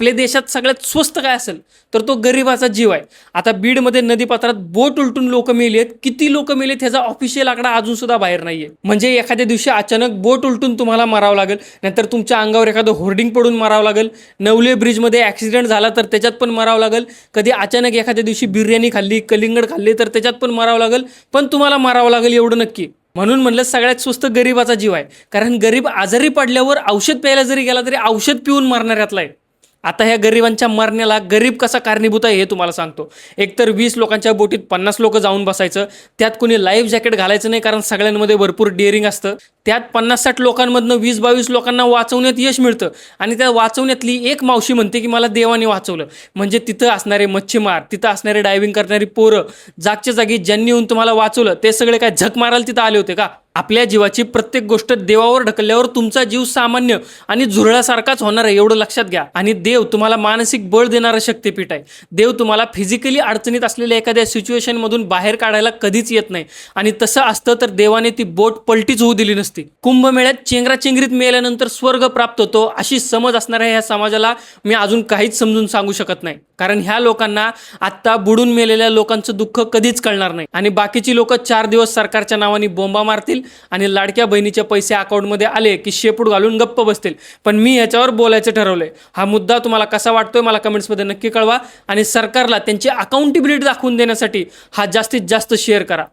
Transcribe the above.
आपल्या देशात सगळ्यात स्वस्त काय असेल तर तो गरिबाचा जीव आहे. आता बीडमध्ये नदीपात्रात बोट उलटून लोक मेलेत. किती लोक मेलेत ह्याचा ऑफिशियल आकडा अजून सुद्धा बाहेर नाहीये. म्हणजे एखाद्या दिवशी अचानक बोट उलटून तुम्हाला मरावं लागेल, नाहीतर तुमच्या अंगावर एखादं होर्डिंग पडून मरावं लागेल. नवले ब्रिजमध्ये ऍक्सिडेंट झाला तर त्याच्यात पण मरावं लागेल. कधी अचानक एखाद्या दिवशी बिर्याणी खाल्ली, कलिंगड खाल्ली तर त्याच्यात पण मरावं लागेल. पण तुम्हाला मरावं लागेल एवढं नक्की. म्हणून म्हणलं सगळ्यात स्वस्त गरिबाचा जीव आहे. कारण गरीब आजारी पडल्यावर औषध प्यायला जरी गेला तरी औषध पिऊन मरणाऱ्यातला आहे. आता ह्या गरिबांच्या मरण्याला गरीब कसा कारणीभूत आहे हे तुम्हाला सांगतो. एकतर 20 लोकांच्या बोटीत 50 लोक जाऊन बसायचं, त्यात कोणी लाईफ जॅकेट घालायचं नाही कारण सगळ्यांमध्ये भरपूर डेअरिंग असतं. त्यात 50-60 लोकांमधनं 20-22 लोकांना वाचवण्यात यश मिळतं आणि त्या वाचवण्यातली एक मावशी म्हणते की मला देवाने वाचवलं. म्हणजे तिथं असणारे मच्छीमार, तिथं असणारे डायव्हिंग करणारी पोरं, जागच्या जागी ज्यांनी येऊन तुम्हाला वाचवलं ते सगळे काय झक मारायला तिथं आले होते का? आपल्या जीवाची प्रत्येक गोष्ट देवावर ढकलल्यावर तुमचा जीव सामान्य आणि झुरळासारखाच होणार आहे एवढं लक्षात घ्या. आणि देव तुम्हाला मानसिक बळ देणारं शक्तिपीठ आहे. देव तुम्हाला फिजिकली अडचणीत असलेल्या एखाद्या सिच्युएशन मधून बाहेर काढायला कधीच येत नाही. आणि तसं असतं तर देवाने ती बोट पलटीच होऊ दिली नसती. कुंभमेळ्यात चेंगराचेंगरीत मेल्यानंतर स्वर्ग प्राप्त होतो अशी समज असणाऱ्या ह्या समाजाला मी अजून काहीच समजून सांगू शकत नाही. कारण ह्या लोकांना आत्ता बुडून मेलेल्या लोकांचं दुःख कधीच कळणार नाही. आणि बाकीची लोक 4 दिवस सरकारच्या नावाने बोंबा मारतील आणि लाडक्या बहिणीचे पैसे अकाउंटमध्ये आले की शेपूट घालून गप्प बसतील. पण मी याच्यावर बोलायचं ठरवलंय. हा मुद्दा तुम्हाला कसा वाटतोय मला कमेंट्समध्ये नक्की कळवा. आणि सरकारला त्यांची अकाउंटेबिलिटी दाखवून देण्यासाठी हा जास्तीत जास्त शेअर करा.